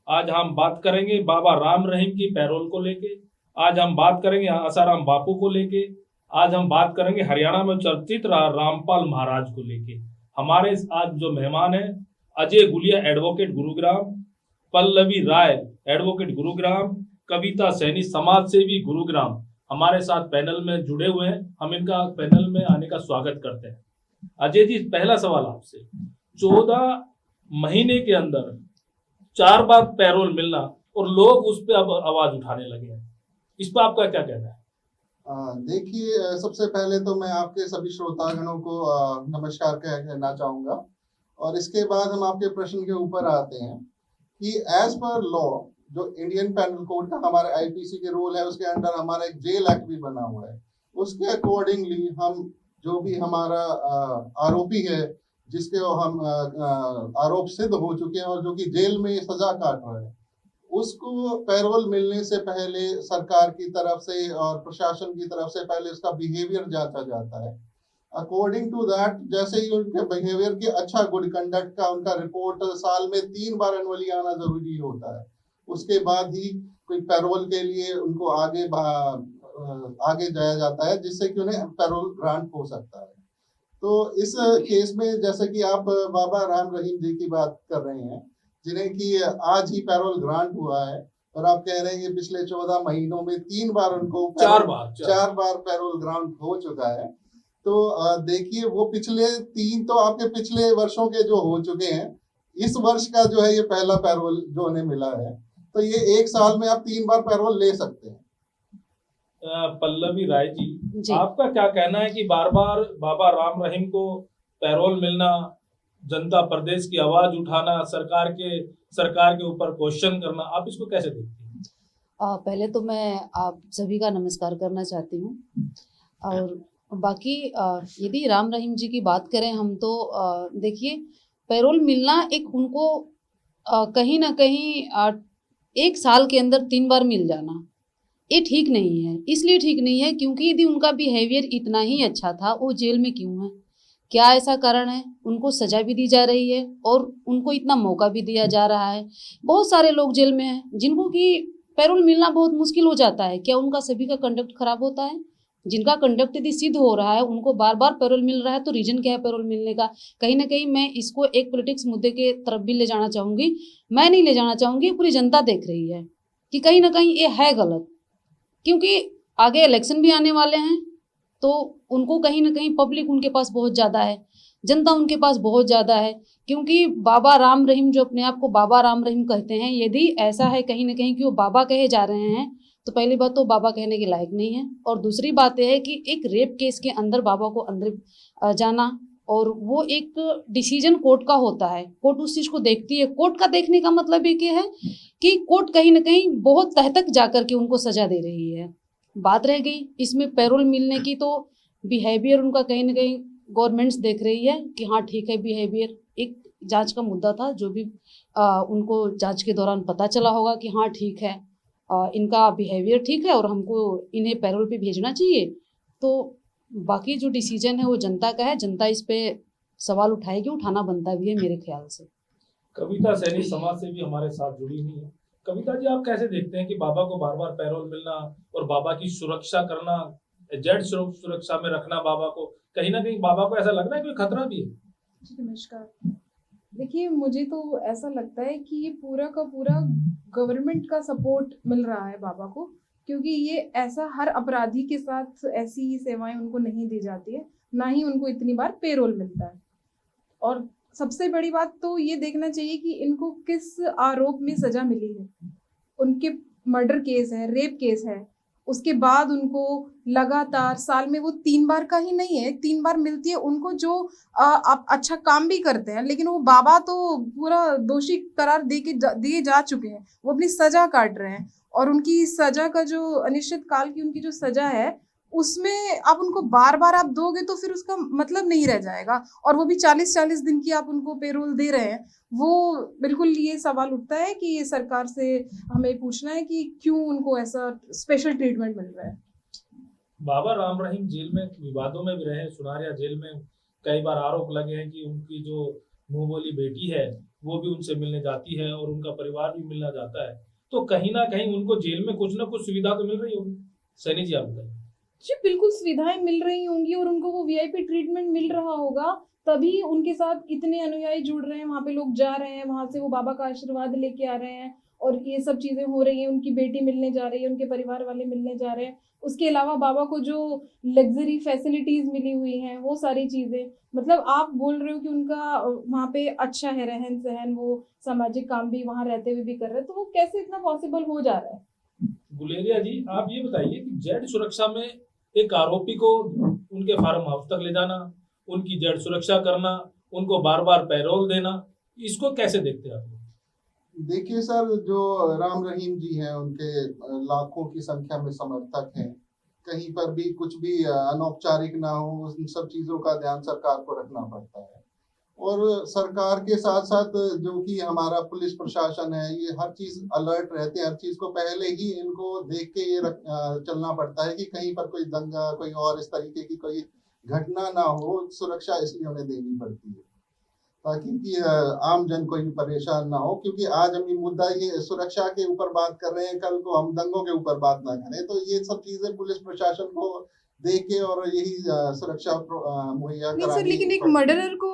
आज हम बात करेंगे बाबा राम रहीम की पैरोल को लेके। आज हम बात करेंगे आसाराम बापू को लेके। आज हम बात करेंगे हरियाणा में चर्चित रामपाल महाराज को लेके। हमारे आज जो मेहमान है, अजय गुलिया एडवोकेट गुरुग्राम, पल्लवी राय एडवोकेट गुरुग्राम, कविता सैनी समाज सेवी गुरुग्राम, हमारे साथ पैनल में जुड़े हुए हैं। हम इनका पैनल में आने का स्वागत करते हैं। अजय जी, पहला सवाल आपसे, 14 महीने के अंदर 4 बार पैरोल मिलना और लोग उस पर अब आवाज उठाने लगे हैं, इस पर आपका क्या कहना है? देखिए, सबसे पहले तो मैं आपके सभी श्रोतागणों को नमस्कार कहना चाहूंगा, और इसके बाद हम आपके प्रश्न के ऊपर आते हैं कि एज पर लॉ जो इंडियन पेनल कोड का हमारे आईपीसी के रूल है, उसके अंडर हमारा एक जेल एक्ट भी बना हुआ है। उसके अकॉर्डिंगली हम जो भी हमारा आरोपी है, जिसके हम आरोप सिद्ध हो चुके हैं और जो कि जेल में सजा काट रहा है, उसको पैरोल मिलने से पहले सरकार की तरफ से और प्रशासन की तरफ से पहले उसका बिहेवियर जांचा जाता है। अकॉर्डिंग टू दैट, जैसे ही उनके बिहेवियर की अच्छा गुड कंडक्ट का उनका रिपोर्ट साल में 3 बार एनुअली आना जरूरी होता है, उसके बाद ही कोई पैरोल के लिए उनको आगे जाया जाता है, जिससे कि उन्हें पैरोल ग्रांट हो सकता है। तो इस केस में जैसे कि आप बाबा राम रहीम जी की बात कर रहे हैं, जिन्हें कि आज ही पैरोल ग्रांट हुआ है, और आप कह रहे हैं कि पिछले 14 महीनों में 3 बार उनको 4 बार पैरोल ग्रांट हो चुका है। तो देखिए, वो पिछले 3 तो आपके पिछले वर्षों के जो हो चुके हैं, इस वर्ष का जो है ये पहला पैरोल जो उन्हें मिला है, तो ये 1 साल में आप 3 बार पैरोल ले सकते हैं। पल्लवी राय जी, आपका क्या कहना है कि बार बार बाबा राम रहीम को पैरोल मिलना, जनता प्रदेश की आवाज उठाना, सरकार के ऊपर क्वेश्चन करना, आप इसको कैसे देखते हैं? पहले तो मैं आप सभी का नमस्कार करना चाहती हूँ। और बाकी यदि राम रहीम जी की बात करें हम, तो देखिए, पैरोल मिलना एक उनको कहीं ना कहीं 1 साल के अंदर 3 बार मिल जाना, ये ठीक नहीं है। इसलिए ठीक नहीं है क्योंकि यदि उनका बिहेवियर इतना ही अच्छा था, वो जेल में क्यों है? क्या ऐसा कारण है? उनको सजा भी दी जा रही है और उनको इतना मौका भी दिया जा रहा है। बहुत सारे लोग जेल में हैं जिनको कि पैरोल मिलना बहुत मुश्किल हो जाता है। क्या उनका सभी का कंडक्ट खराब होता है? जिनका कंडक्ट यदि सिद्ध हो रहा है, उनको बार बार पैरोल मिल रहा है, तो रीजन क्या है पैरोल मिलने का? कहीं ना कहीं मैं इसको एक पॉलिटिक्स मुद्दे के तरफ भी ले जाना चाहूंगी। मैं नहीं ले जाना चाहूंगी, पूरी जनता देख रही है कि कहीं ना कहीं ये है गलत। क्योंकि आगे इलेक्शन भी आने वाले हैं, तो उनको कहीं ना कहीं पब्लिक उनके पास बहुत ज़्यादा है, जनता उनके पास बहुत ज़्यादा है। क्योंकि बाबा राम रहीम जो अपने आप को बाबा राम रहीम कहते हैं, यदि ऐसा है कहीं ना कहीं कि वो बाबा कहे जा रहे हैं, तो पहली बात तो बाबा कहने के लायक नहीं है। और दूसरी बात यह है कि एक रेप केस के अंदर बाबा को अंदर जाना, और वो एक डिसीजन कोर्ट का होता है, कोर्ट उस चीज़ को देखती है। कोर्ट का देखने का मतलब ये क्या है कि कोर्ट कहीं ना कहीं बहुत तह तक जाकर के उनको सजा दे रही है। बात रह गई इसमें पैरोल मिलने की, तो बिहेवियर उनका कहीं ना कहीं गवर्नमेंट्स देख रही है कि हाँ ठीक है, बिहेवियर एक जांच का मुद्दा था, जो भी उनको जांच के दौरान पता चला होगा कि हाँ ठीक है, इनका बिहेवियर ठीक है और हमको इन्हें पैरोल पे भेजना चाहिए। तो बाकी जो डिसीजन है वो जनता का है, जनता इस पे सवाल उठाएगी, उठाना बनता भी है मेरे ख्याल से। कविता सैनी समाज से भी हमारे साथ जुड़ी हुई है। कविता जी, आप कैसे देखते हैं कि बाबा को बार बार पैरोल मिलना और बाबा की सुरक्षा करना, जेड सुरक्षा में रखना बाबा को, कहीं ना कहीं बाबा को ऐसा लग रहा है कोई खतरा भी है? नमस्कार। देखिए, मुझे तो ऐसा लगता है कि ये पूरा का पूरा गवर्नमेंट का सपोर्ट मिल रहा है बाबा को, क्योंकि ये ऐसा हर अपराधी के साथ ऐसी ही सेवाएं उनको नहीं दी जाती है, ना ही उनको इतनी बार पेरोल मिलता है। और सबसे बड़ी बात तो ये देखना चाहिए कि इनको किस आरोप में सजा मिली है। उनके मर्डर केस है, रेप केस है, उसके बाद उनको लगातार साल में वो 3 बार का ही नहीं है, 3 बार मिलती है उनको, जो आप अच्छा काम भी करते हैं। लेकिन वो बाबा तो पूरा दोषी करार दिए जा चुके हैं, वो अपनी सजा काट रहे हैं। और उनकी सजा का जो अनिश्चित काल की उनकी जो सजा है, उसमें आप उनको बार बार आप दोगे तो फिर उसका मतलब नहीं रह जाएगा। और वो भी 40-40 दिन की आप उनको पेरोल दे रहे हैं। वो बिल्कुल ये सवाल उठता है कि ये सरकार से हमें पूछना है कि क्यों उनको ऐसा स्पेशल ट्रीटमेंट मिल रहा है। बाबा राम रहीम जेल में विवादों में भी रहे, सुनारिया जेल में कई बार आरोप लगे हैं कि उनकी जो मुंह बोली बेटी है वो भी उनसे मिलने जाती है और उनका परिवार भी मिलना जाता है, तो कहीं ना कहीं उनको जेल में कुछ ना कुछ सुविधा तो मिल रही होगी। सैनी जी, आप बताइए। जी बिल्कुल सुविधाएं मिल रही होंगी और उनको वो वीआईपी ट्रीटमेंट मिल रहा होगा, तभी उनके साथ इतने अनुयायी जुड़ रहे हैं, वहां पे लोग जा रहे हैं, वहां से वो बाबा का आशीर्वाद लेके आ रहे हैं और ये सब चीजें हो रही हैं। उनकी बेटी मिलने जा रही है, उनके परिवार वाले मिलने जा रहे हैं। उसके अलावा बाबा को जो लग्जरी फैसिलिटीज मिली हुई हैं, वो सारी चीजें, मतलब आप बोल रहे हो कि उनका वहाँ पे अच्छा है रहन सहन, वो सामाजिक काम भी वहां रहते हुए भी कर रहे हैं, तो वो कैसे इतना पॉसिबल हो जा रहा है? गुलेरिया जी, आप ये बताइए कि जेड सुरक्षा में एक आरोपी को उनके फार्म हाउस तक ले जाना, उनकी जेड सुरक्षा करना, उनको बार बार पैरोल देना, इसको कैसे देखते हैं आप लोग? देखिए सर, जो राम रहीम जी हैं उनके लाखों की संख्या में समर्थक हैं। कहीं पर भी कुछ भी अनौपचारिक ना हो, उन सब चीजों का ध्यान सरकार को रखना पड़ता है। और सरकार के साथ साथ जो कि हमारा पुलिस प्रशासन है, ये हर चीज अलर्ट रहते हैं। हर चीज को पहले ही इनको देख के चलना पड़ता है कि कहीं पर कोई दंगा, कोई और इस तरीके की कोई घटना ना हो। सुरक्षा इसलिए उन्हें देनी पड़ती है ताकि कि आम जन कोई भी परेशान ना हो। क्योंकि आज हम ये मुद्दा ये सुरक्षा के ऊपर बात कर रहे हैं, कल को हम दंगों के ऊपर बात ना करें। तो ये सब चीजें पुलिस प्रशासन को देख के और यही सुरक्षा मुहैया नहीं सर, करानी लेकिन एक पड़ती है। मर्डरर को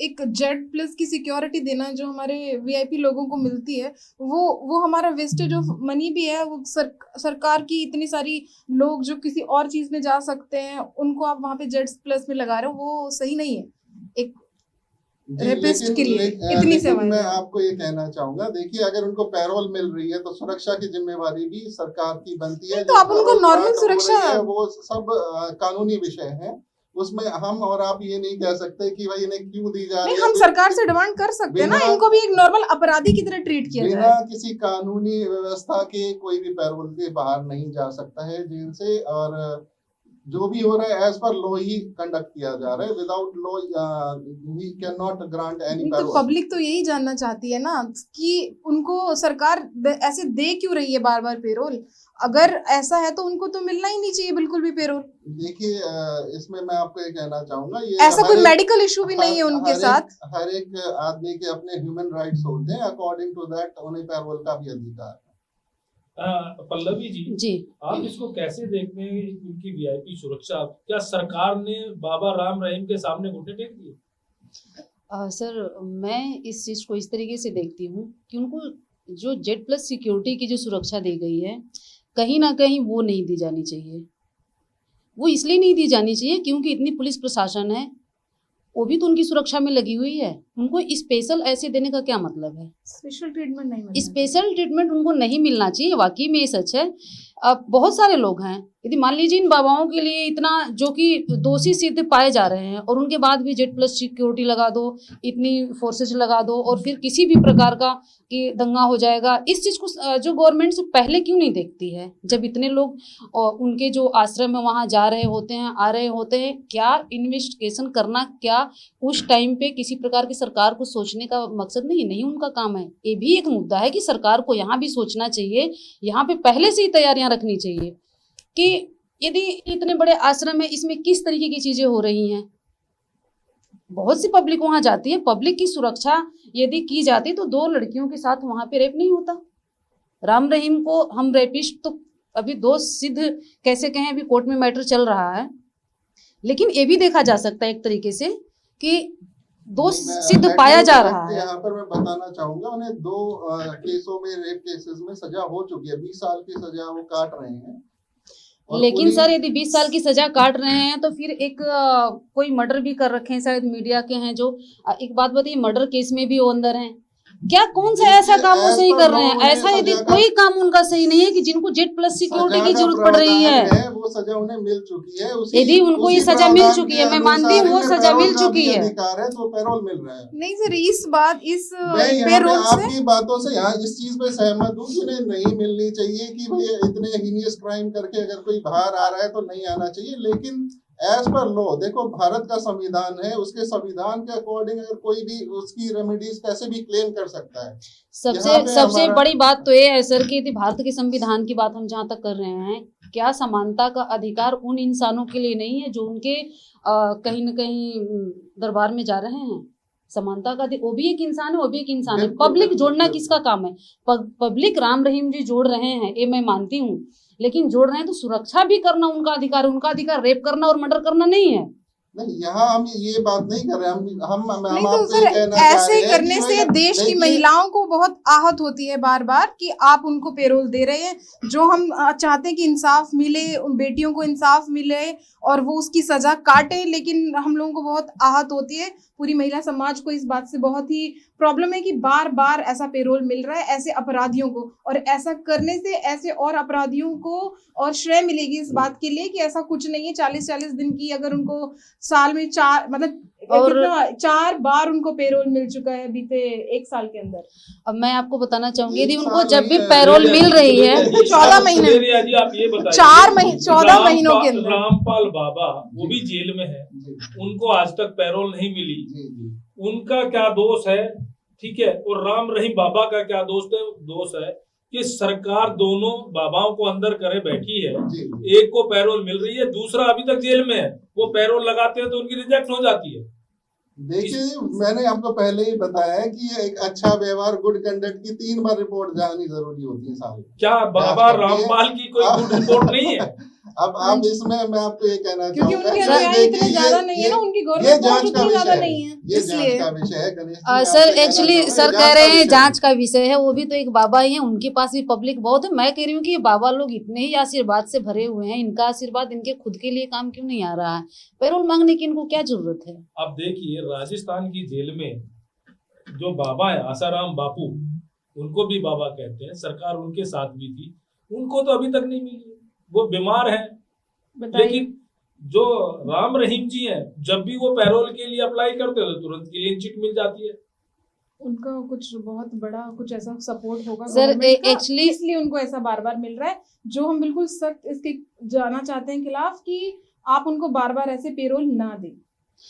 एक जेड प्लस की सिक्योरिटी देना जो हमारे वीआईपी लोगों को मिलती है, वो हमारा वेस्टेज ऑफ मनी भी है। वो सरकार की इतनी सारी लोग जो किसी और चीज में जा सकते हैं, उनको आप वहां पे जेड प्लस में लगा रहे हो, वो सही नहीं है एक जी, रेपिस्ट के लिए इतनी लेकिन सेवाएं मैं देना। आपको ये कहना चाहूंगा, देखिए अगर उनको पैरोल मिल रही है तो सुरक्षा की जिम्मेवारी भी सरकार की बनती है। नहीं तो जो आप उनको पैरोल नॉर्मल ग्रांट हो सुरक्षा, रही है वो सब कानूनी विषय है। उसमें हम और आप ये नहीं कह सकते कि भाई इन्हें क्यों दी जा नहीं रही है। हम सरकार से डिमांड कर सकते हैं ना, बिना इनको भी एक नॉर्मल अपराधी की तरह ट्रीट किया बिना जाए। किसी कानूनी व्यवस्था के कोई भी पैरोल के बाहर नहीं जा सकता है जेल से। और जो भी हो रहा है एज पर लॉ ही कंडक्ट किया जा रहा है। Without law we can not grant any नहीं तो पैरोल। पब्लिक तो यही जानना चाहती है ना कि उनको सरकार ऐसे दे क्यों रही है बार बार पेरोल। अगर ऐसा है तो उनको तो मिलना ही नहीं चाहिए बिल्कुल भी पेरोल। देखिए इसमें मैं आपको ये कहना चाहूंगा, ये ऐसा कोई मेडिकल इशू भी नहीं है उनके साथ। हर एक आदमी के अपने ह्यूमन राइट्स होते हैं। अकॉर्डिंग टू दैट उन्हें पैरोल का भी अधिकार है। पल्लवी जी, जी आप इसको कैसे देखते हैं, उनकी वीआईपी सुरक्षा? क्या सरकार ने बाबा राम रहीम के सामने घुटने टेक दिए? सर, मैं इस चीज़ को इस तरीके से देखती हूँ कि उनको जो जेड प्लस सिक्योरिटी की जो सुरक्षा दी गई है, कहीं ना कहीं वो नहीं दी जानी चाहिए। वो इसलिए नहीं दी जानी चाहिए क्योंकि इतनी पुलिस प्रशासन है, वो भी तो उनकी सुरक्षा में लगी हुई है। उनको स्पेशल ऐसे देने का क्या मतलब है? स्पेशल ट्रीटमेंट नहीं मिलना स्पेशल ट्रीटमेंट उनको नहीं मिलना चाहिए, वाकई में ये सच है। अब बहुत सारे लोग हैं, यदि मान लीजिए इन बाबाओं के लिए इतना जो कि दोषी सिद्ध पाए जा रहे हैं और उनके बाद भी जेड प्लस सिक्योरिटी लगा दो, इतनी फोर्सेज लगा दो और फिर किसी भी प्रकार का कि दंगा हो जाएगा, इस चीज़ को जो गवर्नमेंट से पहले क्यों नहीं देखती है? जब इतने लोग उनके जो आश्रम है वहाँ जा रहे होते हैं, आ रहे होते हैं, क्या इन्वेस्टिगेशन करना क्या उस टाइम पे किसी प्रकार की सरकार को सोचने का मकसद नहीं उनका काम है। ये भी एक मुद्दा है कि सरकार को यहाँ भी सोचना चाहिए, यहाँ पे पहले से ही तैयारियां रखनी चाहिए कि यदि इतने बड़े आश्रम है, इसमें किस तरीके की चीजें हो रही हैं। बहुत सी पब्लिक वहां जाती है, पब्लिक की सुरक्षा यदि की जाती तो 2 लड़कियों के साथ वहां पे रेप नहीं होता। राम रहीम को हम रेपिस्ट तो अभी दोष सिद्ध कैसे कहें, अभी कोर्ट में मैटर चल रहा है, लेकिन ये भी देखा जा सकता है एक तरीके से कि दोष सिद्ध पाया जा रहा है। यहाँ पर मैं बताना चाहूंगा, उन्हें 2 केसों में, रेप केसेस में सजा हो चुकी है। 20 साल की सजा वो काट रहे हैं। लेकिन सर यदि 20 साल की सजा काट रहे हैं तो फिर एक कोई मर्डर भी कर रखे हैं, शायद मीडिया के हैं जो, एक बात बताइए, मर्डर केस में भी वो अंदर हैं। क्या कौन सा ऐसा काम वो सही कर रहे हैं? ऐसा यदि कोई काम उनका सही नहीं है कि जिनको जेड प्लस सिक्योरिटी की जरूरत पड़ रही है, वो सजा उन्हें मिल चुकी है। यदि उनको ये सजा मिल चुकी है, मैं मानती हूँ वो सजा मिल चुकी है, अधिकार है तो पैरोल मिल रहा है। नहीं सर, इस पेरोल से आपकी बातों से यहाँ इस चीज पे सहमत हूँ कि उन्हें नहीं मिलनी चाहिए कि भाई इतने हीनियस क्राइम करके अगर कोई बाहर आ रहा है तो नहीं आना चाहिए। लेकिन एज पर लॉ, देखो भारत का संविधान है, उसके संविधान के अकॉर्डिंग अगर कोई भी उसकी रेमेडीज कैसे भी क्लेम कर सकता है। सबसे बड़ी बात तो ये है सर कि यदि भारत के संविधान की बात हम जहाँ तक कर रहे हैं, क्या समानता का अधिकार उन इंसानों के लिए नहीं है जो उनके कहीं न कहीं दरबार में जा रहे हैं? समानता का वो भी एक इंसान है, वो भी एक इंसान है। बिल्कुल, पब्लिक बिल्कुल, जोड़ना बिल्कुल। किसका काम है? पब्लिक राम रहीम जी जोड़ रहे हैं, ये मैं मानती हूँ, लेकिन जोड़ रहे हैं तो सुरक्षा भी करना उनका अधिकार है। उनका अधिकार रेप करना और मर्डर करना नहीं है। नहीं, यहाँ हम ये बात नहीं कर रहे, हम नहीं तो आपसे सर, ये कहना चाह ऐसे रहे हैं करने कि से भैया देश की देखिए, महिलाओं को बहुत आहत होती है बार बार कि आप उनको पेरोल दे रहे हैं। जो हम चाहते हैं कि इंसाफ मिले, उन बेटियों को इंसाफ मिले और वो उसकी सजा काटे, लेकिन हम लोगों को बहुत आहत होती है। पूरी महिला समाज को इस बात से बहुत ही प्रॉब्लम है कि बार बार ऐसा पेरोल मिल रहा है ऐसे अपराधियों को, और ऐसा करने से ऐसे और अपराधियों को और श्रेय मिलेगी इस बात के लिए कि ऐसा कुछ नहीं है। 40-40 दिन की अगर उनको साल में 4 मतलब और 4 बार उनको पेरोल मिल चुका है बीते 1 साल के अंदर। अब मैं आपको बताना चाहूंगी, यदि एक उनको साल जब भी नहीं है, पैरोल सुलेरिया मिल जी, रही है, सुलेरिया जी, 14 आप महीने। सुलेरिया जी, आप ये बताइए 14 महीनों के अंदर। रामपाल बाबा वो भी जेल में है, जी, उनको आज तक पैरोल नहीं मिली। जी, जी, उनका क्या दोष है? ठीक है, और राम रहीम बाबा का क्या दोष है कि सरकार दोनों बाबाओं को अंदर करे बैठी है। जी, एक को पैरोल मिल रही है, दूसरा अभी तक जेल में है। वो पैरोल लगाते हैं तो उनकी रिजेक्ट हो जाती है। देखिए, मैंने आपको पहले ही बताया है कि एक अच्छा व्यवहार, गुड कंडक्ट की 3 बार रिपोर्ट जानी जरूरी होती है साल में। क्या बाबा रामपाल की कोई गुड रिपोर्ट नहीं है? अब इसमें मैं आपको ये कहना क्योंकि चाहूंगा उनके कि अनुयायी देखिए, इतने ज्यादा नहीं है ना, उनकी ये गवर्नमेंट जांच पहुंच का उतनी विषय ज्यादा है, नहीं है, ये इसलिए। जांच का विषय है गणेश जी, मैं सर आपसे कहना एक्चुअली चाहूंगा, सर ये कह जांच रहे का हैं विषय जांच का विषय है, वो भी तो एक बाबा ही है, उनके पास भी पब्लिक बहुत है। मैं कह रही हूँ कि ये बाबा लोग इतने ही आशीर्वाद से भरे हुए हैं, इनका आशीर्वाद इनके खुद के लिए काम क्यों नहीं आ रहा है? पैरोल मांगने की इनको क्या जरूरत है? अब देखिए, राजस्थान की जेल में जो बाबा है आसाराम बापू, उनको भी बाबा कहते हैं, सरकार उनके साथ भी थी, उनको तो अभी तक नहीं मिली। वो बीमार है। बताइए। लेकिन जो राम रहीम जी हैं, जब भी वो पैरोल के लिए अप्लाई करते हैं तो तुरंत क्लीन चिट मिल जाती है। उनका कुछ बहुत बड़ा कुछ ऐसा सपोर्ट होगा सर, गवर्नमेंट का, एक्चुअली इसलिए उनको ऐसा बार बार मिल रहा है। जो हम बिल्कुल सख्त इसके जाना चाहते हैं खिलाफ कि आप उनको बार बार ऐसे पेरोल ना दें,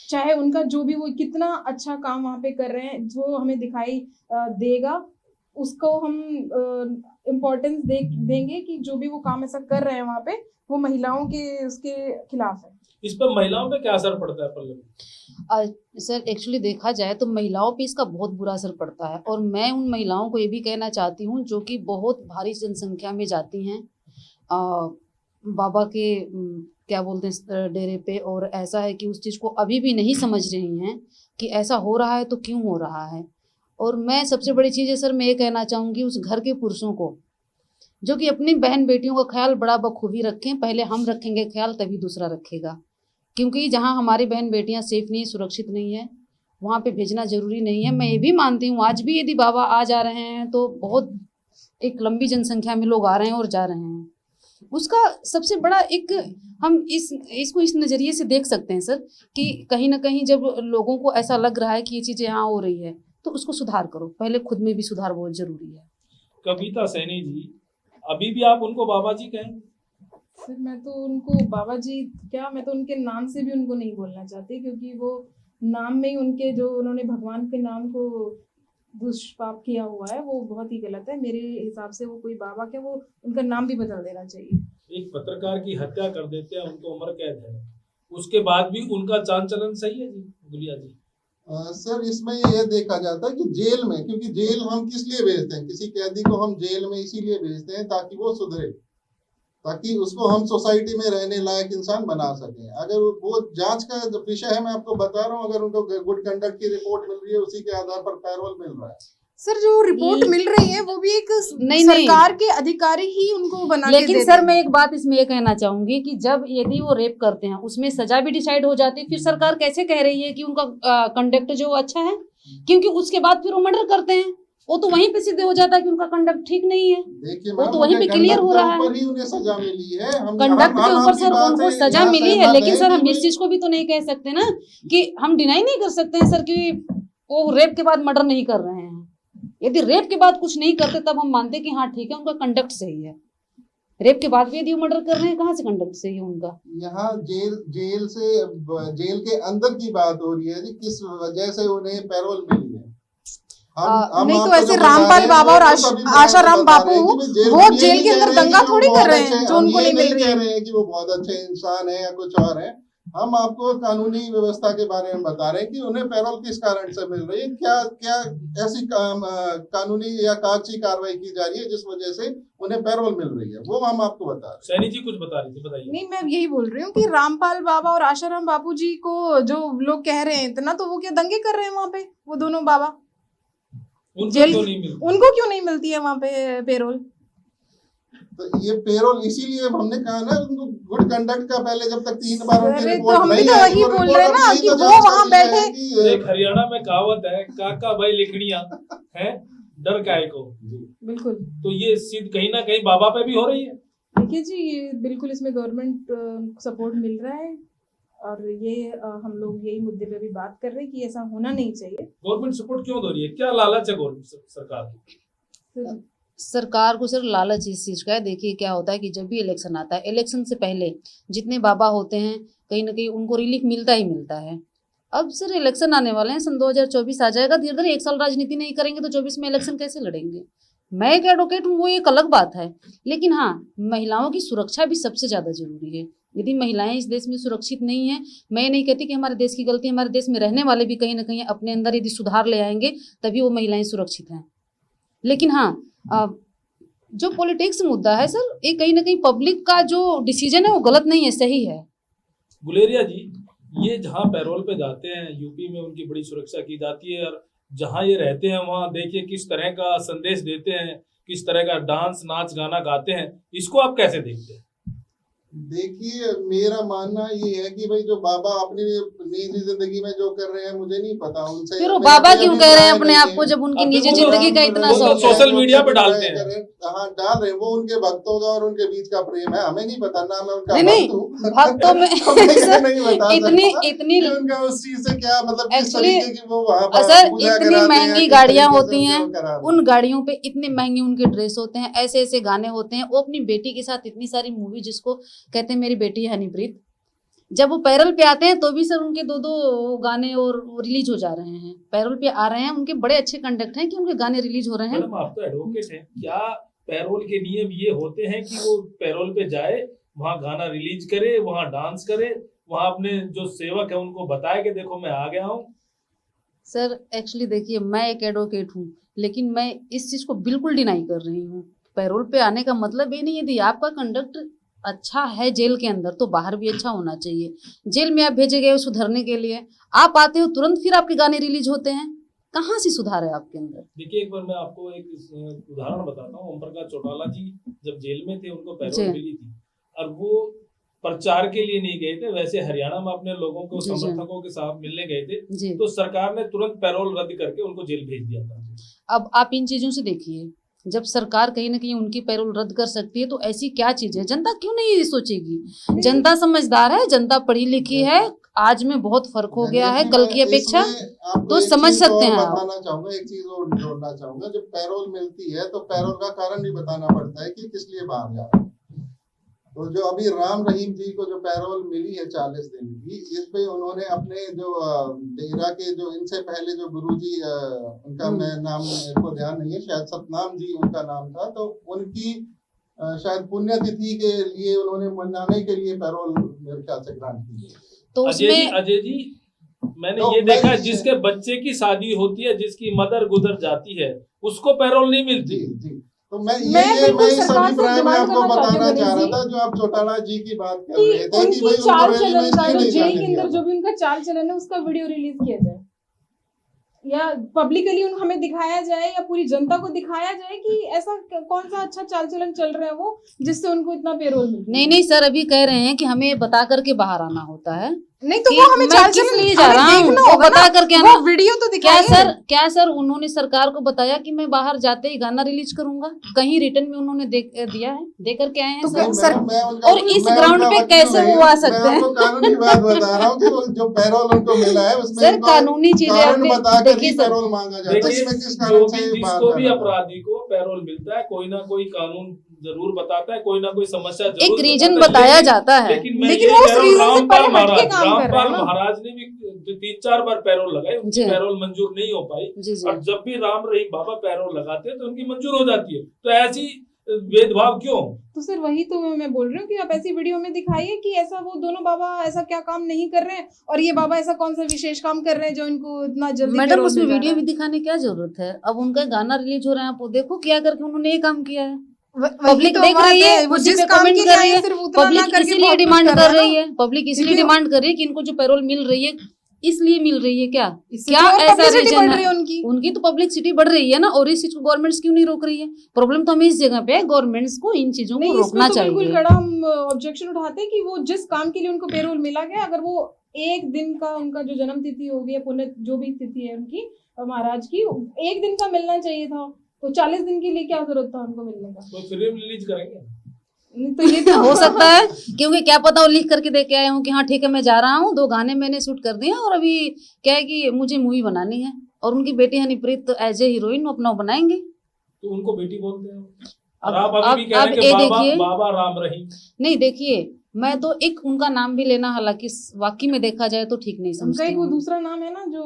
चाहे उनका जो भी वो कितना अच्छा काम वहाँ पे कर रहे हैं, जो हमें दिखाई देगा उसको हम इम्पोर्टेंस देंगे कि जो भी वो काम ऐसा कर रहे हैं वहाँ पे, वो महिलाओं के उसके खिलाफ है। इस पर महिलाओं पे क्या असर पड़ता है पल्लवी? सर एक्चुअली देखा जाए तो महिलाओं पे इसका बहुत बुरा असर पड़ता है, और मैं उन महिलाओं को ये भी कहना चाहती हूँ जो कि बहुत भारी जनसंख्या में जाती हैं बाबा के क्या बोलते हैं डेरे पे, और ऐसा है कि उस चीज़ को अभी भी नहीं समझ रही हैं कि ऐसा हो रहा है तो क्यों हो रहा है। और मैं सबसे बड़ी चीज़ है सर, मैं ये कहना चाहूँगी उस घर के पुरुषों को जो कि अपनी बहन बेटियों का ख्याल बड़ा बखूबी रखें। पहले हम रखेंगे ख्याल तभी दूसरा रखेगा, क्योंकि जहाँ हमारी बहन बेटियाँ सेफ नहीं, सुरक्षित नहीं है, वहाँ पे भेजना जरूरी नहीं है। मैं ये भी मानती हूँ आज भी यदि बाबा आ जा रहे हैं तो बहुत एक लंबी जनसंख्या में लोग आ रहे हैं और जा रहे हैं। उसका सबसे बड़ा एक हम इसको इस नज़रिए से देख सकते हैं सर कि कहीं ना कहीं जब लोगों को ऐसा लग रहा है कि ये चीज़ें यहाँ हो रही है तो उसको सुधार करो। पहले खुद में भी सुधार बहुत जरूरी है। कविता सैनी जी, अभी भी आप उनको बाबा जी कहेंगे? सर मैं तो उनको बाबा जी क्या, मैं तो उनके नाम से भी उनको नहीं बोलना चाहती, क्योंकि वो नाम में ही उनके जो उन्होंने भगवान के नाम को दुष्पाप किया हुआ है वो बहुत ही गलत है। मेरे हिसाब से वो कोई बाबा क्या, वो उनका नाम भी बदल देना चाहिए। एक पत्रकार की हत्या कर देते हैं, उनको उम्र कैद है, उसके बाद भी उनका चाल चलन सही है जी गुलिया जी? सर इसमें ये देखा जाता है कि जेल में, क्योंकि जेल हम किस लिए भेजते हैं, किसी कैदी को हम जेल में इसीलिए भेजते हैं ताकि वो सुधरे, ताकि उसको हम सोसाइटी में रहने लायक इंसान बना सकें। अगर वो जांच का विषय है, मैं आपको बता रहा हूँ, अगर उनको गुड कंडक्ट की रिपोर्ट मिल रही है उसी के आधार पर पैरोल मिल रहा है। सर जो रिपोर्ट मिल रही है वो भी एक नहीं, सरकार के अधिकारी ही उनको बना के लेकिन देते सर हैं। मैं एक बात इसमें ये कहना चाहूंगी कि जब यदि वो रेप करते हैं उसमें सजा भी डिसाइड हो जाती है, फिर सरकार कैसे कह रही है कि उनका कंडक्ट जो अच्छा है, क्योंकि उसके बाद फिर वो मर्डर करते हैं, वो तो वहीं पे सिद्ध हो जाता है कि उनका कंडक्ट ठीक नहीं है। देखिए वो तो वहीं पे क्लियर हो रहा है, उन्हें सजा मिली है। कंडक्ट के ऊपर सर उनको सजा मिली है, लेकिन सर हम इस चीज को भी तो नहीं कह सकते ना कि हम डिनाई नहीं कर सकते हैं सर कि वो रेप के बाद मर्डर नहीं कर रहे हैं। यदि रेप के बाद कुछ नहीं करते तब हम मानते कि हाँ ठीक है उनका कंडक्ट सही है। रेप के बाद भी यदि वो मर्डर कर रहे हैं, कहाँ से कंडक्ट सही है उनका? यहाँ जेल के अंदर की बात हो रही है जी, किस वजह से उन्हें पैरोल मिली है। नहीं तो ऐसे रामपाल बाबा और आशाराम बापू वो जेल के अंदर दंगा थोड़ी कर रहे हैं जो उनको नहीं मिल रही है। कह रहे हैं कि वो बहुत अच्छे इंसान है या कुछ और है। हम आपको कानूनी व्यवस्था के बारे में बता रहे हैं कि उन्हें पैरोल किस कारण से मिल रही है, क्या क्या ऐसी कानूनी या कागजी कार्रवाई की जा रही है जिस वजह से उन्हें पैरोल मिल रही है, वो हम आपको बता रहे हैं। सैनी जी कुछ बता रही थी, बताइए। नहीं, मैं यही बोल रही हूँ कि रामपाल बाबा और आशाराम बापू जी को जो लोग कह रहे हैं इतना, तो वो क्या दंगे कर रहे हैं वहां पे, वो दोनों बाबा? उनको क्यों नहीं मिलती है वहां पे पेरोल? तो ये पेरोल इसीलिए हमने कहा ना, उनको गुड कंडक्ट का पहले जब तक 3 बार उनकी अरे रिपोर्ट तो हम भी नहीं तो आएगी, वही वो बोल रिपोर्ट रहे हैं ना अभी कि तो वो जांच वहां करनी है बैठे। कि एक हरियाणा में कहावत है, काका भाई लिखड़ियां है डर काय को। बिल्कुल। तो ये सिद्ध कहीं ना कहीं बाबा पे भी हो रही है। देखिए जी, ये बिल्कुल इसमें गवर्नमेंट सपोर्ट मिल रहा है, और ये हम लोग यही मुद्दे पे भी बात कर रहे हैं कि ऐसा होना नहीं चाहिए। गवर्नमेंट सपोर्ट क्यों दे रही है, क्या लालच है गवर्नमेंट सरकार की? सरकार को सिर्फ लालच इस चीज का है। देखिए क्या होता है कि जब भी इलेक्शन आता है, इलेक्शन से पहले जितने बाबा होते हैं कहीं ना कहीं उनको रिलीफ मिलता ही मिलता है। अब सर इलेक्शन आने वाले हैं, सन 2024 आ जाएगा, धीरे धीरे 1 साल राजनीति नहीं करेंगे तो 24 में इलेक्शन कैसे लड़ेंगे? मैं एक एडवोकेट हूँ, वो एक अलग बात है, लेकिन हाँ, महिलाओं की सुरक्षा भी सबसे ज्यादा जरूरी है। यदि महिलाएं इस देश में सुरक्षित नहीं है, मैं नहीं कहती कि हमारे देश की गलती, हमारे देश में रहने वाले भी कहीं ना कहीं अपने अंदर यदि सुधार ले आएंगे तभी वो महिलाएं सुरक्षित हैं। लेकिन हाँ, जो पॉलिटिक्स मुद्दा है सर, ये कहीं ना कहीं पब्लिक का जो डिसीजन है वो गलत नहीं है, सही है। गुलेरिया जी, ये जहाँ पैरोल पे जाते हैं यूपी में उनकी बड़ी सुरक्षा की जाती है, और जहाँ ये रहते हैं वहाँ देखिए किस तरह का संदेश देते हैं, किस तरह का डांस नाच गाना गाते हैं, इसको आप कैसे देखते हैं? देखिए, मेरा मानना ये है कि भाई जो बाबा अपनी निजी जिंदगी में जो कर रहे हैं मुझे नहीं पता, उनसे फिर वो मेरा बाबा कोई क्यों कह रहे हैं अभिप्राय अपने नहीं आप को, है। जब उनकी अब निजी देखो, जिंदगी का इतना वो तो शौक है? सोशल मीडिया पे डालते हैं। हाँ, डाल रहे हैं, वो उनके भक्तों का और उनके बीच का प्रेम है, हमें नहीं पता ना, मैं उनका नहीं भक्त हूँ। भक्तों में हमें नहीं बता इतनी सकता इतनी कि उनका उस चीज से क्या मतलब, किस एक्चुअली तरीके की वो वहाँ पर सर पूजा इतनी कराते हैं, महंगी किस गाड़ियां तरीके से होती हैं, वो करा रहे हैं। उन गाड़ियों पे इतने महंगे उनके ड्रेस होते हैं, ऐसे ऐसे गाने होते हैं। वो अपनी बेटी के साथ इतनी सारी मूवी, जिसको कहते हैं मेरी बेटी है हनीप्रीत, जब वो पैरोल पे आते हैं तो भी सर उनके 2-2 गाने और रिलीज हो जा रहे हैं। पैरोल पे आ रहे हैं, उनके बड़े अच्छे कंडक्ट हैं कि उनके गाने रिलीज हो रहे हैं। मैडम, आप तो एडवोकेट हैं, क्या पैरोल के नियम ये होते हैं कि वो पैरोल पे जाए, वहाँ गाना रिलीज करे, वहाँ डांस करे, वहाँ अपने जो सेवक है उनको बताए कि देखो मैं आ गया हूँ? सर एक्चुअली देखिए, मैं एक एडवोकेट हूँ, लेकिन मैं इस चीज को बिल्कुल डिनाई कर रही हूँ। पैरोल पे आने का मतलब ये नहीं है, यदि आपका कंडक्ट अच्छा है जेल के अंदर तो बाहर भी अच्छा होना चाहिए। जेल में आप भेजे गए हो सुधरने के लिए, आप आते हो तुरंत फिर आपके गाने रिलीज होते हैं, कहाँ से सुधार है आपके अंदर? देखिए, एक बार मैं आपको एक उदाहरण बताता हूँ। ओम प्रकाश चौटाला जी जब जेल में थे, उनको पैरोल जी। मिली थी, और वो प्रचार के लिए नहीं गए थे, वैसे हरियाणा में अपने लोगों को, जी, जी। समर्थकों के साथ मिलने गए थे, जी। तो सरकार ने तुरंत पैरोल रद्द करके उनको जेल भेज दिया था। अब आप इन चीजों से देखिए, जब सरकार कहीं ना कहीं उनकी पैरोल रद्द कर सकती है तो ऐसी क्या चीज है, जनता क्यों नहीं सोचेगी? जनता समझदार है, जनता पढ़ी लिखी है, आज में बहुत फर्क हो गया है कल की अपेक्षा, तो समझ सकते हैं आप। बताना चाहूंगा, एक चीज और जोड़ना चाहूंगा, जब पैरोल मिलती है तो पैरोल का कारण भी बताना पड़ता है कि किस लिए बाहर जा रहे हैं। तो जो अभी राम रहीम जी को जो पैरोल मिली है 40 दिन की, इस पे उन्होंने अपने जो डेरा के जो इनसे पहले जो गुरुजी, उनका मैं नाम मेरे को ध्यान नहीं है, शायद सतनाम जी उनका नाम था, तो उनकी शायद पुण्यतिथि के लिए उन्होंने मनाने के लिए पैरोल मेरे ख्याल से ग्रांट की। तो उसमें अजय जी, मैंने तो ये देखा है, मैं- जिसके बच्चे की शादी होती है, जिसकी मदर गुजर जाती है, उसको पैरोल नहीं मिलती। जी जी, तो मैं बिल्कुल इस सरकार से अभिप्राय में डिमांड आपको करना चाहती बताना हूँ चाह रहा गणेश था, जो आप चौटाला जी की बात कर कि रहे थे कि उनकी भाई उनको चाल रैली में चलन का, इसलिए जो नहीं जेल जाने के दिया अंदर जो भी उनका चाल चलन है उसका वीडियो रिलीज किया जाए, या पब्लिकली हमें दिखाया जाए, या पूरी जनता को दिखाया जाए कि ऐसा कौन सा अच्छा चाल चलन चल रहा है वो, जिससे उनको इतना पेरोल मिल रहा है। नहीं सर, अभी कह रहे हैं कि हमें बता करके बाहर आना होता है। नहीं तो कि वो हमें मैं चाल किस चलन लिए जा हमें रहा हूँ, देखना वो होगा बता ना, करके वो आना। वीडियो तो क्या दिखाइए। सर उन्होंने सरकार को बताया कि मैं बाहर जाते ही गाना रिलीज करूंगा? कहीं रिटर्न में उन्होंने दिया है? दे करके आए हैं तो सर? सर, और इस ग्राउंड पे कैसे वो आ सकते हैं? मैं आपको कानूनी बात बता रहा हूँ कि वो जो पैरोल उनको मिला है उसमें सर इनको कानूनी चीजें कारण आपने बताकर देखिए ही सर, पैरोल मांगा जाता है, देखिए, इसमें किस कारण से बाहर जिसको भी जाना था। अपराधी को पैरोल मिलता है, कोई ना कोई कानून जरूर बताता है, कोई ना कोई समस्या जरूर एक रीजन बताता है। बताया जाता है। लेकिन मैं लेकिन ये वो कह उस रहा हूँ, रीजन से परे रामपाल हटके काम कर रहा है रामपाल ना। महाराज ने भी 3-4 बार पैरोल लगाए, उनकी जी। पैरोल मंजूर नहीं हो पाई, जी जी। और जब भी राम रहीम बाबा पैरोल लगाते हैं तो उनकी मंजूर हो जाती है। तो ऐसी भेदभाव क्यों? तो सर वही तो मैं बोल रही हूँ कि आप ऐसी वीडियो में दिखाइए कि ऐसा वो दोनों बाबा ऐसा क्या काम नहीं कर रहे हैं और ये बाबा ऐसा कौन सा विशेष काम कर रहे हैं जो इनको इतना जल्दी मैडम पैरोल उसमें मिल जा वीडियो रहा भी है। दिखाने की क्या जरूरत है? अब उनका गाना रिलीज हो रहा है, आप वो देखो क्या करके उन्होंने ये काम किया है। वही पब्लिक तो देख बात रही है, वो उसी जिस पे काम कमेंट के कर लिए रही आए है। सिर्फ उतना ना पब्लिक करके इसीलिए बहुत कुछ डिमांड कर कर रहे हैं रही ना। है, पब्लिक इसीलिए क्योंकि डिमांड कर रही है कि इनको जो पैरोल मिल रही है इसलिए मिल रही है। क्या इससे क्या तो और ऐसा पब्लिसिटी रीजन बढ़ है? रही है उनकी। उनकी तो पब्लिसिटी बढ़ रही है ना, और इस चीज को गवर्नमेंट्स क्यों नहीं रोक रही है? प्रॉब्लम तो हमें इस जगह पे है, गवर्नमेंट्स को इन चीजों को नहीं, इस रोकना पे तो बिल्कुल चाहिए। कड़ा हम ऑब्जेक्शन उठाते हैं कि वो जिस काम के लिए उनको पेरोल मिला गया, अगर वो एक दिन का उनका जो जन्म तिथि होगी या पुण्य जो भी तिथि है उनकी महाराज की, एक दिन का मिलना चाहिए था, तो 40 दिन के लिए क्या जरूरत था उनको मिलने का? तो फिल्म रिलीज करेंगे। नहीं, तो ये तो हो सकता है, क्योंकि क्या पता वो लिख करके दे के आए हूँ कि हाँ ठीक है मैं जा रहा हूँ, 2 गाने मैंने शूट कर दिए और अभी क्या है कि मुझे मूवी बनानी है, और उनकी बेटी हनीप्रीत तो एज ए हीरोइन अपना बनाएंगे। तो उनको बेटी बोलते हैं और अब आप अभी भी कह रहे हैं अब कि ये बाबा देखिए, बाबा राम रहीम। नहीं देखिए, मैं तो एक उनका नाम भी लेना हालांकि वाकई में देखा जाए तो ठीक नहीं उनका समझती एक वो हूँ। दूसरा नाम है ना जो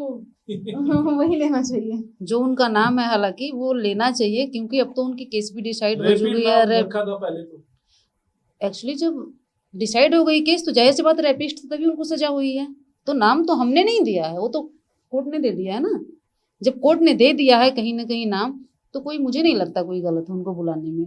वही लेना चाहिए। जो उनका नाम है हालांकि वो लेना चाहिए, क्योंकि अब तो उनकी केस भी डिसाइड हो रेपिड चुकी नाम है। रखा था पहले तो। एक्चुअली जब डिसाइड हो गई केस तो जाहिर सी बात रेपिस्ट तभी उनको सजा हुई है, तो नाम तो हमने नहीं दिया है, वो तो कोर्ट ने दे दिया है ना। जब कोर्ट ने दे दिया है कहीं ना कहीं नाम, तो कोई मुझे नहीं लगता कोई गलत है उनको बुलाने में,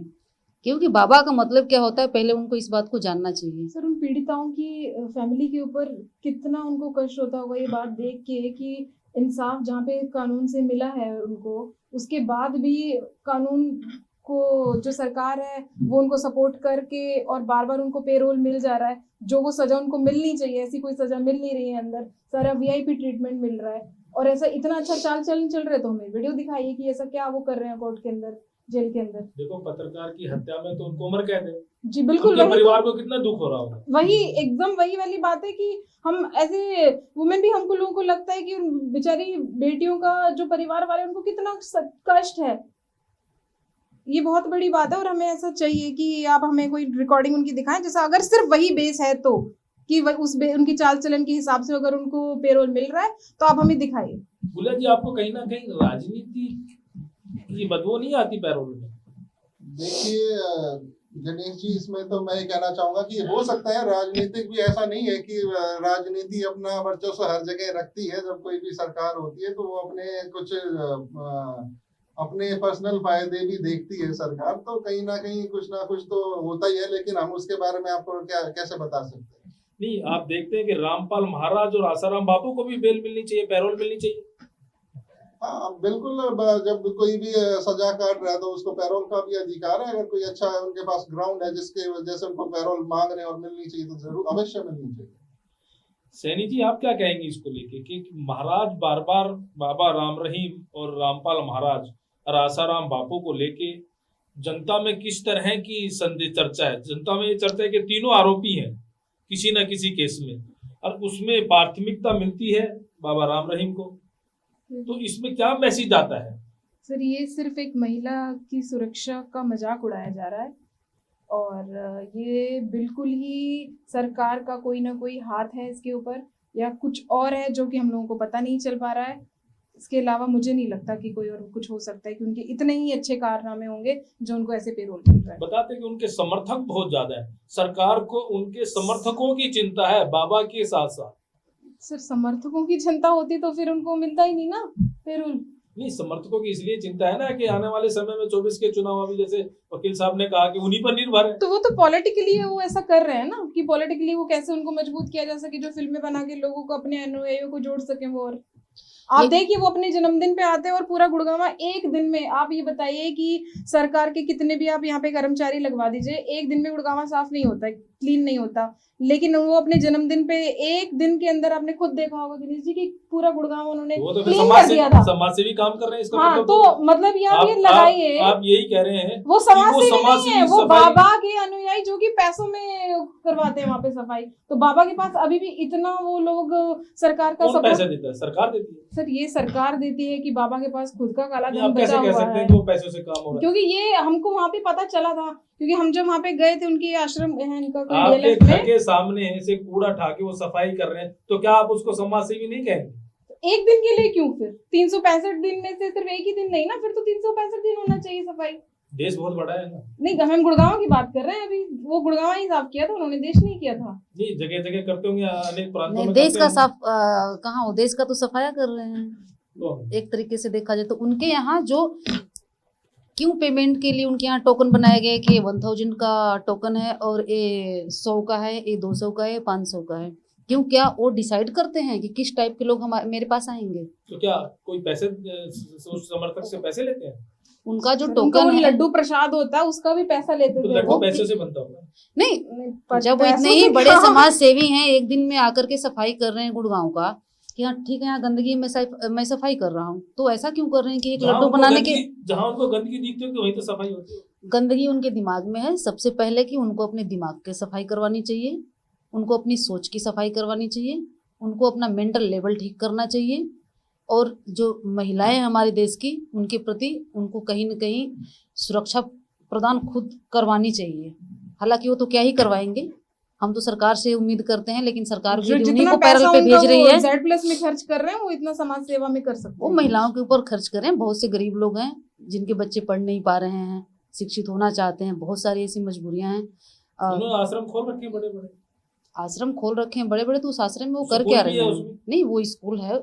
क्योंकि बाबा का मतलब क्या होता है पहले उनको इस बात को जानना चाहिए। सर उन पीड़िताओं की फैमिली के ऊपर कितना उनको कष्ट होता होगा ये बात देख के कि इंसाफ जहाँ पे कानून से मिला है उनको, उसके बाद भी कानून को जो सरकार है वो उनको सपोर्ट करके और बार बार उनको पेरोल मिल जा रहा है, जो वो सजा उनको मिलनी चाहिए ऐसी कोई सजा मिल नहीं रही है, अंदर सारा वीआईपी ट्रीटमेंट मिल रहा है, और ऐसा इतना अच्छा चाल चलन चल रहा है, तो हमें वीडियो दिखाइए कि ऐसा क्या वो कर रहे हैं कोर्ट के अंदर, जेल के अंदर। देखो पत्रकार की हत्या में तो उनको उम्र कैद है। जी बिल्कुल, उनके वही परिवार तो, को कितना दुख हो रहा होगा। वही एकदम वही वाली बात है कि हम ऐसे वुमेन भी, हमको लोगों को लगता है कि उन बेचारी बेटियों का जो परिवार वाले उनको कितना कष्ट है, ये बहुत बड़ी बात है। और हमें ऐसा चाहिए कि आप हमें कोई रिकॉर्डिंग उनकी दिखाएं, जैसा अगर सिर्फ वही बेस है तो कि उनकी चाल चलन के हिसाब से अगर उनको पेरोल मिल रहा है तो आप हमें दिखाइए। बुला जी, आपको कहीं ना कहीं राजनीति की बदबू नहीं आती पैरोल में? देखिए गणेश जी, इसमें तो मैं ये कहना चाहूंगा कि हो सकता है राजनीतिक भी, ऐसा नहीं है कि राजनीति अपना वर्चस्व हर जगह रखती है। जब कोई भी सरकार होती है तो वो अपने कुछ अपने पर्सनल फायदे भी देखती है सरकार, तो कहीं ना कुछ तो होता ही है, लेकिन हम उसके बारे में आपको कैसे बता सकते हैं? नहीं, आप देखते हैं कि रामपाल महाराज और आसाराम बापू को भी बेल मिलनी चाहिए, पैरोल मिलनी चाहिए। हाँ बिल्कुल, जब कोई भी सजा काट रहा है तो उसको पैरोल का भी अधिकार है। अगर कोई अच्छा है, उनके पास ग्राउंड है जिसके वजह से उनको पैरोल मांग रहे हैं और मिलनी चाहिए, तो जरूर अवश्य मिलनी चाहिए। सैनी जी, आप क्या कहेंगे इसको लेके कि महाराज बार बार बाबा राम रहीम और रामपाल महाराज और आसाराम बापू को लेके जनता में किस तरह की चर्चा है? जनता में ये चर्चा है कि तीनों आरोपी हैं किसी न किसी केस में, और उसमें प्राथमिकता मिलती है बाबा राम रहीम को, तो इसमें क्या मैसेज आता है? सर ये सिर्फ एक महिला की सुरक्षा का मजाक उड़ाया जा रहा है, और ये बिल्कुल ही सरकार का कोई ना कोई हाथ है इसके ऊपर, या कुछ और है जो कि हम लोगों को पता नहीं चल पा रहा है। इसके अलावा मुझे नहीं लगता कि कोई और कुछ हो सकता है, कि उनके इतने ही अच्छे कारनामे होंगे जो उनको ऐसे पेरोल मिल रहा है। बताते कि उनके समर्थक बहुत ज्यादा है, सरकार को उनके समर्थकों की चिंता है बाबा के साथ साथ। सर समर्थकों की चिंता होती तो फिर उनको मिलता ही नहीं ना पेरोल। नहीं, समर्थकों की इसलिए चिंता है ना कि आने वाले समय में 24 के चुनाव, अभी जैसे वकील साहब ने कहा कि उन्हीं पर निर्भर है। तो वो तो पॉलिटिकली वो ऐसा कर रहे हैं ना, कि पॉलिटिकली वो कैसे उनको मजबूत किया जा सके, जो फिल्में बना के लोगों को, अपने अनुयायियों को जोड़ सके वो। और आप देखिए वो अपने जन्मदिन पे आते हैं और पूरा गुड़गांव एक दिन में, आप ये बताइए कि सरकार के कितने भी आप यहाँ पे कर्मचारी लगवा दीजिए, एक दिन में गुड़गांव साफ नहीं होता है, क्लीन नहीं होता, लेकिन वो अपने जन्मदिन पे एक दिन के अंदर आपने खुद देखा होगा दिनेश जी कि पूरा गुड़गांव उन्होंने तो क्लीन कर दिया था। समाज से भी काम कर रहे हैं इसका हाँ, मतलब तो मतलब यहाँ ये लगाइए, आप यही कह रहे हैं वो समाज वो से समाज नहीं है, वो बाबा के अनुयायी जो कि पैसों में करवाते हैं वहाँ पे सफाई। तो बाबा के पास अभी भी इतना वो लोग सरकार का कौन पैसा देता है? सरकार देती है। सर ये सरकार देती है कि बाबा के पास खुद का काला धन आप कैसे बचा कह हुआ सकते है? हैं कि वो पैसों से काम हो रहा है? क्योंकि ये हमको वहाँ पे पता चला था, क्योंकि हम जब वहाँ पे गए थे, उनके आश्रम है इनका कोई आपके DLF घर में, के सामने से कूड़ा उठा के वो सफाई कर रहे हैं, तो क्या आप उसको समाज सेवी नहीं कहेंगे? एक दिन के लिए क्यों? फिर 365 दिन में से सिर्फ एक ही दिन नहीं ना, फिर तो 365 दिन होना चाहिए सफाई। देश बहुत बड़ा है ना। नहीं, हम गुड़गांव की बात कर रहे हैं अभी। वो गुड़गांव ही साफ किया था उन्होंने, देश नहीं किया था। नहीं, जगह जगह करते होंगे, अनेक प्रांतों नहीं, में देश करते का होंगे। साफ कहाँ, वो देश का तो सफाया कर रहे हैं। तो एक तरीके से देखा जाए तो उनके यहाँ जो क्यों पेमेंट के लिए उनके यहाँ टोकन बनाए गए कि 1000 का टोकन है और ये 100 का है, ये 200 का है, 500 का है। क्यों, क्या वो डिसाइड करते हैं कि किस टाइप के लोग हमारे मेरे पास आएंगे? तो क्या कोई पैसे उस समर्थक से पैसे लेते हैं? उनका जो उनका टोकन वो है, लड्डू प्रसाद होता है उसका भी पैसा लेते तो थे लड्डू वो। पैसे से बनता होगा। नहीं, जब वो पैसों इतने ही से बड़े क्या? समाज सेवी हैं, एक दिन में आकर के सफाई कर रहे हैं गुड़गांव का कि हाँ ठीक है, यहाँ गंदगी मैं सफाई कर रहा हूँ, तो ऐसा क्यों कर रहे हैं कि एक लड्डू बनाने के जहाँ उनको गंदगी दिखती होगी वहीं तो सफाई होती है। गंदगी उनके दिमाग में है। सबसे पहले कि उनको अपने दिमाग की सफाई करवानी चाहिए, उनको अपनी सोच की सफाई करवानी चाहिए, उनको अपना मेंटल लेवल ठीक करना चाहिए। और जो महिलाएं हमारे देश की, उनके प्रति उनको कहीं न कहीं सुरक्षा प्रदान खुद करवानी चाहिए। हालांकि वो तो क्या ही करवाएंगे, हम तो सरकार से उम्मीद करते हैं, लेकिन सरकार भी जो उन्हीं जितना को पैरल पैसा पे भेज रही है। Z+ में खर्च कर रहे हैं वो इतना समाज सेवा में कर सकते वो हैं। महिलाओं के ऊपर खर्च करें। बहुत से गरीब लोग हैं जिनके बच्चे पढ़ नहीं पा रहे हैं, शिक्षित होना चाहते हैं, बहुत सारी ऐसी मजबूरियां हैं। उन्होंने आश्रम खोल रखे बड़े बड़े। आश्रम खोल रखे हैं बड़े बड़े, तो उस आश्रम में वो कर स्कूल क्या भी रहे है हैं? उसमें। नहीं, वो स्कूल है,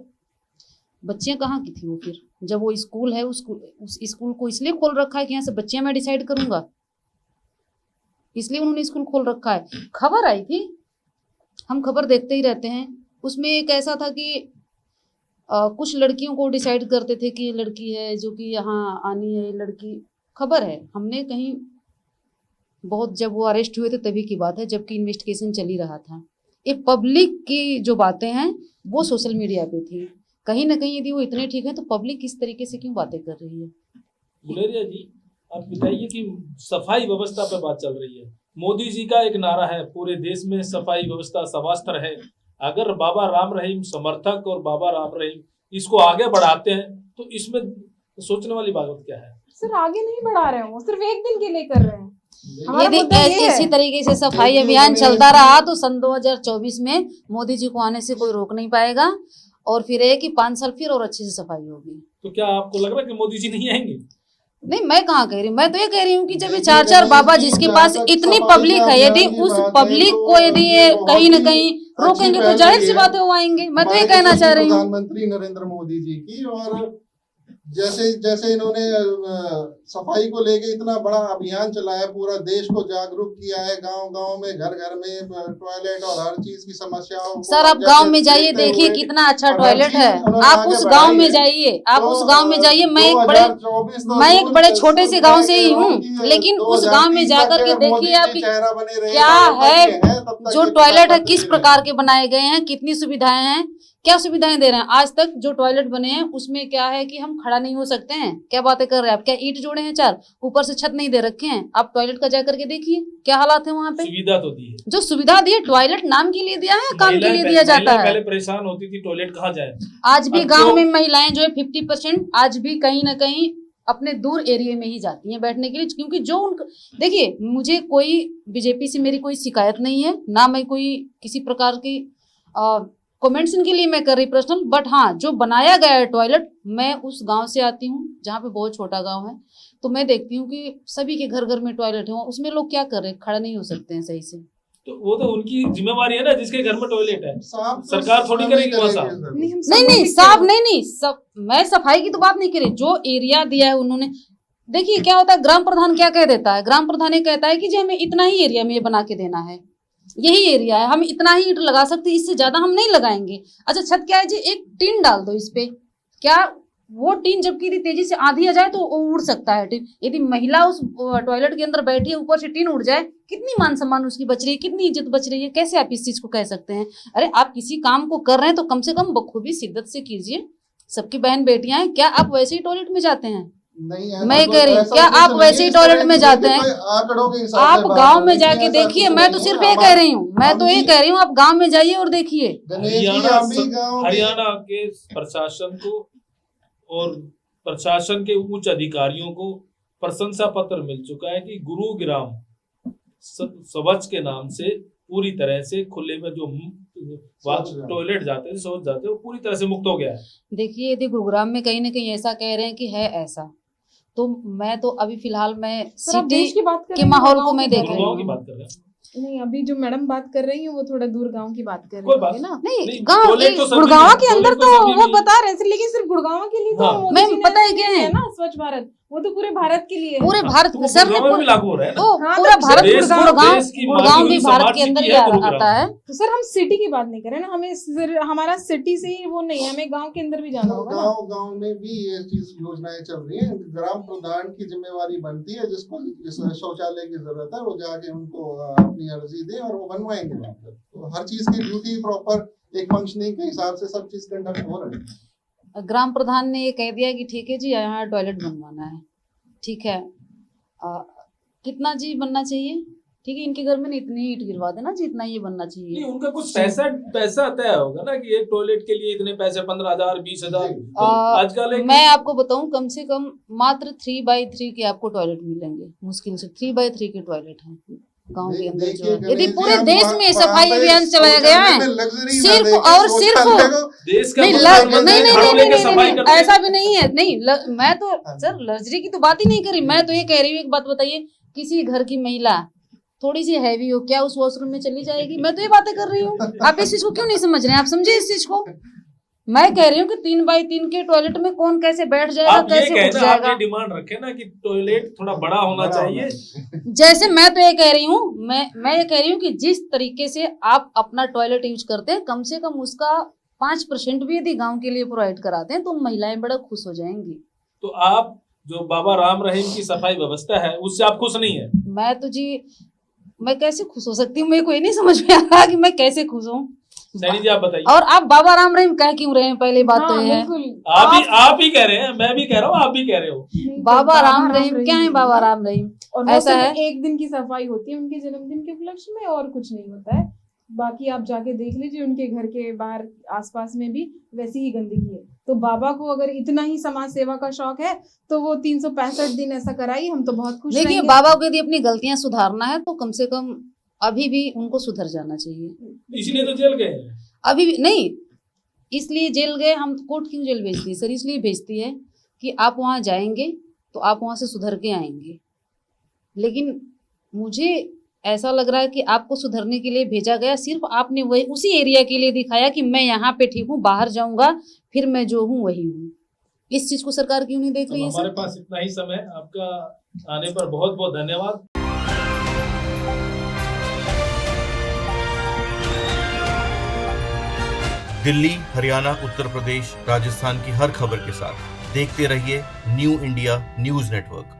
बच्चियां कहाँ की थी वो? फिर जब वो स्कूल है, उस स्कूल को इसलिए खोल रखा है कि यहाँ से बच्चियां मैं डिसाइड करूंगा, इसलिए उन्होंने स्कूल खोल रखा है। खबर आई थी, हम खबर देखते ही रहते हैं, उसमें एक ऐसा था कि कुछ लड़कियों को डिसाइड करते थे कि ये लड़की है जो कि यहाँ आनी है, लड़की। खबर है, हमने कहीं बहुत, जब वो अरेस्ट हुए थे तभी की बात है, जबकि इन्वेस्टिगेशन चल ही रहा था। ये पब्लिक की जो बातें हैं वो सोशल मीडिया पे थी। कहीं ना कहीं यदि वो इतने ठीक है तो पब्लिक इस तरीके से क्यों बातें कर रही है? गुलेरिया जी, आप बताइए कि सफाई व्यवस्था पे बात चल रही है। मोदी जी का एक नारा है, पूरे देश में सफाई व्यवस्था सर्वास्तर है। अगर बाबा राम रहीम समर्थक और बाबा राम रहीम इसको आगे बढ़ाते हैं तो इसमें सोचने वाली बात क्या है? सर आगे नहीं बढ़ा रहे हैं, वो सिर्फ एक दिन के लिए कर रहे हैं। हमारा यदि मुद्दा ये है। इसी तरीके से सफाई देखिए, अभियान मैंने चलता ऐसी- रहा तो सन 2024 में मोदी जी को आने से कोई रोक नहीं पाएगा, और फिर है कि 5 साल फिर और अच्छे से सफाई होगी। तो क्या आपको लग रहा है कि मोदी जी नहीं आएंगे? नहीं, मैं कहाँ कह रही हूँ, मैं तो ये कह रही हूँ कि जब ये देखिए, 4 गणेश बाबा जी, जिसके जहाँ पास तक इतनी सफाई पब्लिक के है, यदि अभियान की उस बात है, पब्लिक तो को यदि ये ये बहुत कहीं न ही कहीं अच्छी रोकेंगे तो पहल जाहिर हुई सी है बात है वो आएंगे। मैं तो ये हमारे कहना चाह रही हूँ। प्रधानमंत्री नरेंद्र मोदी जी की। और जैसे इन्होंने सफाई को लेके इतना बड़ा अभियान चलाया, पूरा देश को जागरूक किया है, गांव गांव में, घर घर में टॉयलेट और हर चीज की समस्याओं को सर आप जैसे गांव में जाइए, देखते देखिए हुए कितना अच्छा और हर टॉयलेट चीज है। उन्होंने आप आगे उस बढ़ाई गांव में है। जाइए, आप तो उस गांव में जाइए। मैं एक बड़े 2024 तो मैं एक दूर बड़े के छोटे से मैं गांव से कह ही रहा हूँ, कि लेकिन उस गांव में 2030 जाकर के तक मोदी देखिए जी आपकी चेहरा बने रहे, क्या बाबा है, बने हैं, तब तक जो ये टॉयलेट है बने किस रहेंगे। प्रकार के बनाए गए हैं, कितनी सुविधाएं हैं, क्या सुविधाएं दे रहे हैं। आज तक जो टॉयलेट बने हैं उसमें क्या है कि हम खड़ा नहीं हो सकते हैं। क्या बातें कर रहे हैं आप? क्या ईंट जोड़े हैं 4, ऊपर से छत नहीं दे रखे हैं? आप टॉयलेट का जाकर के देखिए क्या हालात है वहां पे। सुविधा तो दी है, जो सुविधा दी है, टॉयलेट नाम के लिए दिया है, काम के महिलाएं लिए दिया जाता महिलाएं है। पहले परेशान होती थी टॉयलेट कहाँ जाए। आज भी अब गांव तो- में महिलाएं जो है 50% आज भी कहीं ना कहीं अपने दूर एरिया में ही जाती हैं बैठने के लिए, क्योंकि जो उनका, देखिए मुझे कोई बीजेपी से मेरी कोई शिकायत नहीं है, ना मैं कोई किसी प्रकार की कमेंट्स इनके लिए मैं कर रही पर्सनल, बट हाँ जो बनाया गया है टॉयलेट, मैं उस गांव से आती हूँ जहाँ पे बहुत छोटा गांव है, तो मैं देखती हूँ कि सभी के घर घर में टॉयलेट है। उसमें लोग क्या कर रहे हैं, खड़ा नहीं हो सकते हैं सही से। तो वो तो उनकी जिम्मेवारी है ना, जिसके घर में टॉयलेट है। साफ तो सरकार थोड़ी सभी करेगी वो साफ। सर। नहीं, हम नहीं नहीं संबंधित साफ हैं। नहीं सब, मैं सफाई की तो बात नहीं करी, जो एरिया दिया है उन्होंने। देखिए क्या होता है, ग्राम प्रधान क्या कह देता है, ग्राम प्रधान ये कहता है कि जी हमें इतना ही एरिया में ये बना के देना है, यही एरिया है, हम इतना ही ईंट लगा सकते हैं, इससे ज्यादा हम नहीं लगाएंगे। अच्छा छत क्या है जी, एक टीन डाल दो इस पे, क्या वो टीन जबकि यदि तेजी से आंधी आ जाए तो वो उड़ सकता है टीन। यदि महिला उस टॉयलेट के अंदर बैठी है, ऊपर से टीन उड़ जाए, कितनी मान सम्मान उसकी बच रही है, कितनी इज्जत बच रही है। कैसे आप इस चीज को कह सकते हैं? अरे आप किसी काम को कर रहे हैं तो कम से कम बखूबी शिद्दत से कीजिए। सबकी बहन बेटियां हैं, क्या आप वैसे ही टॉयलेट में जाते हैं? नहीं, ऐसा मैं तो- कह रही हूँ, ऐसा क्या कुछ आप नहीं, वैसे ही इस टॉयलेट तरह में की जाते हैं? कोई आंकड़ों के हिसाब आप से बात गांव है, में जाके ऐसा देखिए, कुछ मैं तो नहीं सिर्फ है। ये कह रही हूँ, मैं हम तो ये भी- कह रही हूँ आप गांव में जाइए और देखिए। गणेश जी, हरियाणा हम भी गाँव में- हरियाणा के प्रशासन को और प्रशासन के उच्च अधिकारियों को प्रशंसा पत्र मिल चुका है कि गुरुग्राम स्वच्छ के नाम से पूरी तरह से खुले में जो स्वच्छ टॉयलेट जाते हैं, शौच जाते हैं, वो पूरी तरह से मुक्त हो गया है। देखिए यदि गुरुग्राम में कहीं ना कहीं ऐसा कह रहे हैं कि है ऐसा, तो मैं तो अभी फिलहाल मैं सर आप सिटी देश की बात कर के रहे हैं, माहौल गाँव को मैं की देख बात रही गुड़गांव हूँ। की बात कर रहे हैं। नहीं, अभी जो मैडम बात कर रही है वो थोड़ा दूर गांव की बात कर कोई रही बात है ना। नहीं नहीं, गाँव टॉयलेट तो सभी गुड़गांव में- के अंदर टॉयलेट तो सभी वो में- बता रहे थे, लेकिन सिर्फ गुड़गांव के लिए तो हाँ। मोदी मैम, जी ने पता है ऐसे क्या नहीं है? किया ना स्वच्छ भारत, वो तो पूरे भारत के लिए है। पूरे हाँ, भारत तो वो सर ने गुड़गांव में भी लागू हो रहा है ना। वो हाँ, पूरा तो भारत देश की- गुड़गांव देश की गुड़गांव मानी भी हुई भारत स्मार्ट के अंदर सिटी ही है गुरुग्राम। आता है। तो सर हम सिटी की बात नहीं कर रहे ना, हमें हमारा सिटी से ही वो नहीं है, हमें गांव के अंदर भी जाना होगा ना। गांव गांव में भी ये चीज योजनाएं चल रही है। ग्राम प्रधान की जिम्मेवारी बनती है, जिसको इस शौचालय की जरूरत है वो जाके उनको अपनी अर्जी दे और वो बनवाएंगे वहाँ पर। तो हर चीज की ड्यूटी प्रॉपर एक फंक्शनिंग के हिसाब से सब चीज कंडक्ट हो रही है। ग्राम प्रधान ने ये कह दिया कि ठीक है जी यहाँ टॉयलेट बनवाना है, ठीक है कितना जी बनना चाहिए, ठीक है इनके घर में ना इतनी ईंट गिरवा देना जितना ये बनना नहीं, चाहिए। उनका कुछ पैसा तय होगा ना कि एक टॉयलेट के लिए इतने पैसे 15,000 20,000। तो आजकल एक मैं आपको बताऊं कम से कम मात्र 3x3 के आपको टॉयलेट मिलेंगे, मुश्किल से 3x3 के टॉयलेट हैं गांव के अंदर जो है। यदि पूरे देश में सफाई अभियान चलाया गया है सिर्फ और सिर्फ देश का नहीं प्रधानमंत्री नहीं नहीं घरों नहीं लेके नहीं सफाई नहीं करते हैं। ऐसा भी नहीं है। नहीं मैं तो सर लग्जरी की तो बात ही नहीं करी, मैं तो ये कह रही हूँ एक बात बताइए, किसी घर की महिला थोड़ी सी हैवी हो क्या उस वॉशरूम में चली जाएगी? मैं तो ये बातें कर रही हूँ, आप इस चीज को क्यों नहीं समझ रहे हैं? आप समझे इस चीज को। मैं कह रही हूँ कि 3x3 के टॉयलेट में कौन कैसे बैठ जाएगा, आप ये कैसे उठ कहना, आप जाएगा। ये डिमांड रखें ना कि टॉयलेट थोड़ा बड़ा होना चाहिए। जैसे मैं तो ये कह रही हूँ, मैं ये कह रही हूँ कि जिस तरीके से आप अपना टॉयलेट यूज करते हैं कम से कम उसका 5% भी यदि गांव के लिए प्रोवाइड कराते हैं तो महिलाएं बड़ा खुश हो जाएंगी। तो आप जो बाबा राम रहीम की सफाई व्यवस्था है उससे आप खुश नहीं है? मैं तो जी मैं कैसे खुश हो सकती हूँ, मेरे को ये नहीं समझ में आ रहा कि मैं कैसे खुश हूँ। सैनी जी आप बताइए। और आप बाबा राम रहीम कह क्यों रहे हैं? पहली बात तो हाँ, ये है बिल्कुल। आप ही कह रहे हैं, मैं भी कह रहा हूँ, आप भी कह रहे हो। नहीं, तो बाबा राम रहीम क्या है? बाबा राम रहीम और वो ऐसा सिर्फ है। एक दिन की सफाई होती है उनके जन्मदिन के उपलक्ष्य में, और कुछ नहीं होता है। बाकी आप जाके देख लीजिए उनके घर के बाहर आसपास में भी वैसी ही गंदगी है। तो बाबा को अगर इतना ही समाज सेवा का शौक है तो वो 365 दिन ऐसा कराई, हम तो बहुत खुश देखिए रहेंगे। बाबा को यदि अपनी गलतियां सुधारना है तो कम से कम अभी भी उनको सुधर जाना चाहिए। इसलिए तो जेल गए हैं। अभी भी नहीं, इसलिए जेल गए। हम कोर्ट क्यों जेल भेजती है सर? इसलिए भेजती है कि आप वहां जाएंगे तो आप वहां से सुधर के आएंगे। लेकिन मुझे ऐसा लग रहा है कि आपको सुधरने के लिए भेजा गया, सिर्फ आपने वही उसी एरिया के लिए दिखाया कि मैं यहाँ पे ठीक हूँ, बाहर जाऊंगा फिर मैं जो हूँ वही हूँ। इस चीज को सरकार क्यों नहीं देख अब रही है हमारे सर? पास इतना ही समय, आपका आने पर बहुत बहुत धन्यवाद। दिल्ली, हरियाणा, उत्तर प्रदेश, राजस्थान की हर खबर के साथ देखते रहिए न्यू इंडिया न्यूज नेटवर्क।